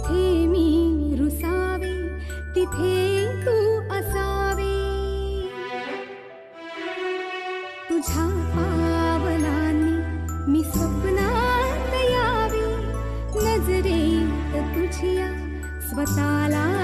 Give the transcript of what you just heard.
जिथे मी रुसावे तिथे तू असावे. तुझ्या पावलांनी मी स्वप्नात यावे, नजरेत तुझ्या स्वतःला